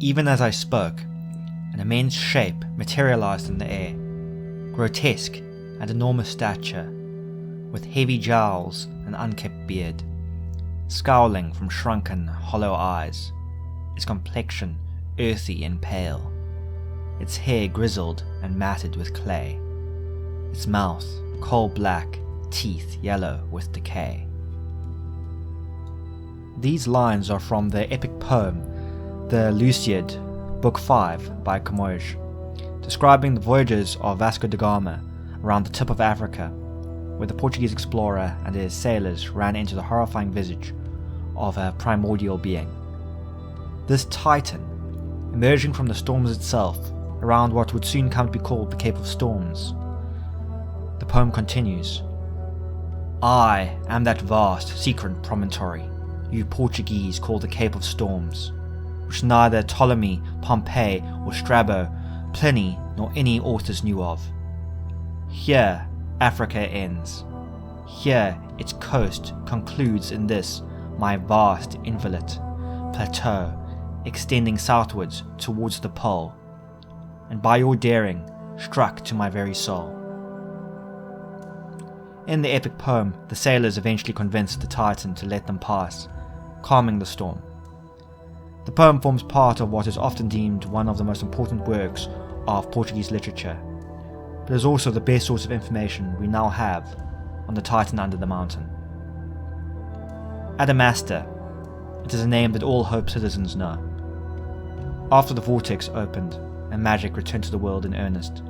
Even as I spoke, an immense shape materialized in the air, grotesque and enormous stature, with heavy jowls and unkempt beard, scowling from shrunken, hollow eyes, its complexion earthy and pale, its hair grizzled and matted with clay, its mouth coal black, teeth yellow with decay. These lines are from the epic poem The Lusiad, Book 5 by Camões, describing the voyages of Vasco da Gama around the tip of Africa, where the Portuguese explorer and his sailors ran into the horrifying visage of a primordial being. This titan, emerging from the storms itself, around what would soon come to be called the Cape of Storms. The poem continues, "I am that vast, secret promontory you Portuguese call the Cape of Storms, which neither Ptolemy, Pompey, or Strabo, Pliny, nor any authors knew of. Here Africa ends. Here its coast concludes in this my vast inviolate plateau, extending southwards towards the pole, and by your daring struck to my very soul." In the epic poem, the sailors eventually convinced the Titan to let them pass, calming the storm. The poem forms part of what is often deemed one of the most important works of Portuguese literature, but is also the best source of information we now have on the Titan under the mountain. Adamaster, it is a name that all Hope citizens know. After the vortex opened and magic returned to the world in earnest,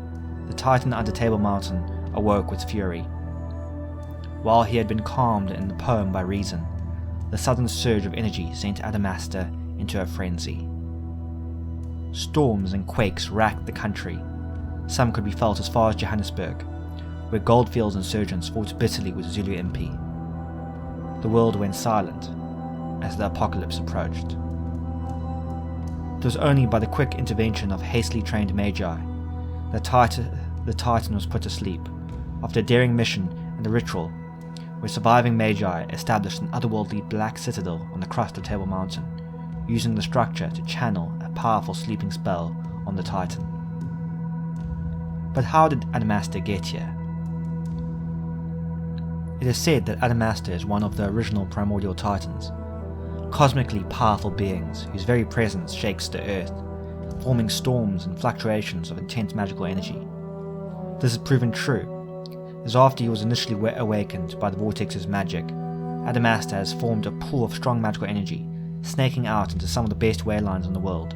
the Titan under Table Mountain awoke with fury. While he had been calmed in the poem by reason, the sudden surge of energy sent Adamaster into a frenzy. Storms and quakes racked the country. Some could be felt as far as Johannesburg, where Goldfields insurgents fought bitterly with Zulu MP. The world went silent as the apocalypse approached. It was only by the quick intervention of hastily trained magi that the Titan was put to sleep, after a daring mission and a ritual where surviving magi established an otherworldly black citadel on the crest of Table Mountain, using the structure to channel a powerful sleeping spell on the Titan. But how did Adamaster get here? It is said that Adamaster is one of the original primordial Titans, cosmically powerful beings whose very presence shakes the earth, forming storms and fluctuations of intense magical energy. This has proven true, as after he was initially awakened by the vortex's magic, Adamaster has formed a pool of strong magical energy, snaking out into some of the best way lines in the world,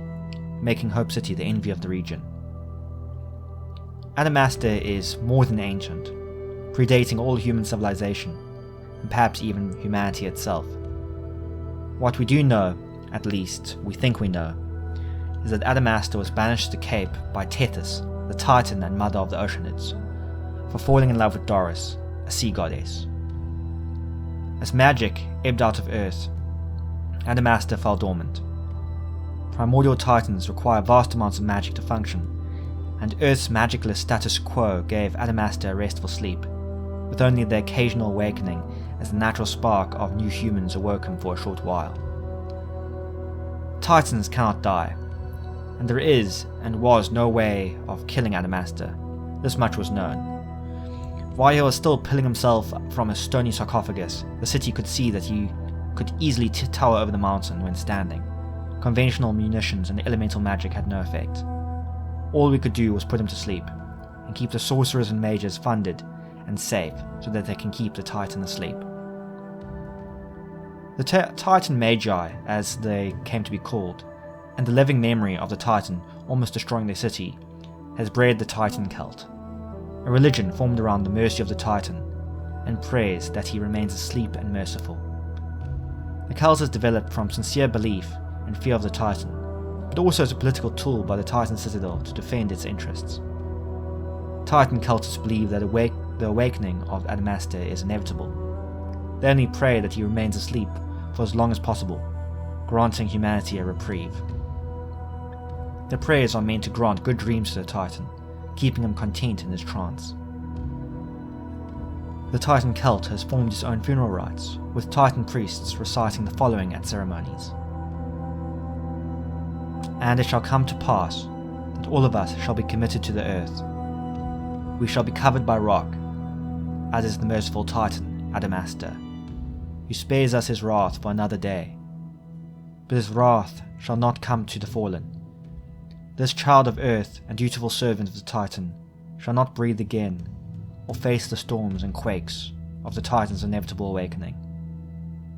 making Hope City the envy of the region. Adamaster is more than ancient, predating all human civilization, and perhaps even humanity itself. What we do know, at least we think we know, is that Adamaster was banished to the Cape by Tethys, the Titan and mother of the Oceanids, for falling in love with Doris, a sea goddess. As magic ebbed out of Earth, Adamaster fell dormant. Primordial Titans require vast amounts of magic to function, and Earth's magicless status quo gave Adamaster a restful sleep, with only the occasional awakening as the natural spark of new humans awoke him for a short while. Titans cannot die, and there is and was no way of killing Adamaster. This much was known. While he was still pulling himself from a stony sarcophagus, the city could see that he could easily tower over the mountain when standing. Conventional munitions and elemental magic had no effect. All we could do was put him to sleep, and keep the sorcerers and mages funded and safe so that they can keep the Titan asleep. The Titan Magi, as they came to be called, and the living memory of the Titan almost destroying their city, has bred the Titan cult, a religion formed around the mercy of the Titan, and prayers that he remains asleep and merciful. The cult has developed from sincere belief and fear of the Titan, but also as a political tool by the Titan Citadel to defend its interests. Titan cultists believe that the awakening of Adamaster is inevitable. They only pray that he remains asleep for as long as possible, granting humanity a reprieve. Their prayers are meant to grant good dreams to the Titan, keeping him content in his trance. The Titan cult has formed its own funeral rites, with Titan priests reciting the following at ceremonies. And it shall come to pass that all of us shall be committed to the earth. We shall be covered by rock, as is the merciful Titan, Adamastor, who spares us his wrath for another day. But his wrath shall not come to the fallen. This child of earth and dutiful servant of the Titan shall not breathe again, or face the storms and quakes of the Titan's inevitable awakening.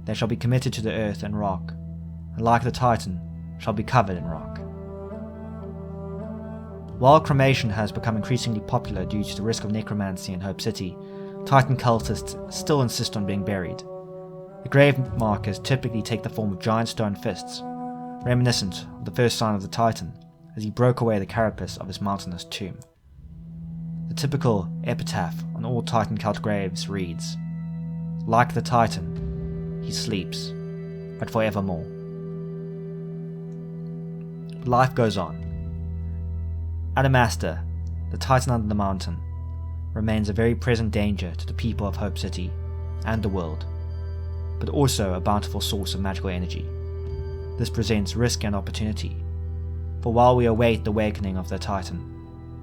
They shall be committed to the earth and rock, and like the Titan, shall be covered in rock. While cremation has become increasingly popular due to the risk of necromancy in Hope City, Titan cultists still insist on being buried. The grave markers typically take the form of giant stone fists, reminiscent of the first sign of the Titan, as he broke away the carapace of his mountainous tomb. The typical epitaph on all Titan cult graves reads, "Like the Titan, he sleeps, but forevermore." Life goes on. Adamaster, the Titan under the mountain, remains a very present danger to the people of Hope City and the world, but also a bountiful source of magical energy. This presents risk and opportunity, for while we await the awakening of the Titan,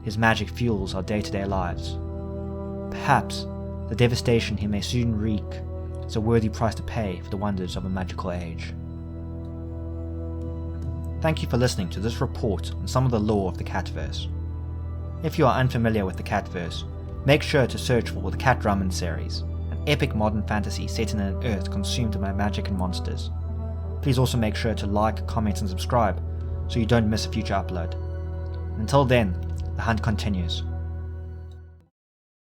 his magic fuels our day-to-day lives. Perhaps the devastation he may soon wreak is a worthy price to pay for the wonders of a magical age. Thank you for listening to this report on some of the lore of the Katverse. If you are unfamiliar with the Katverse, make sure to search for the Kat Drummond series, an epic modern fantasy set in an earth consumed by magic and monsters. Please also make sure to like, comment and subscribe so you don't miss a future upload. Until then, the hunt continues.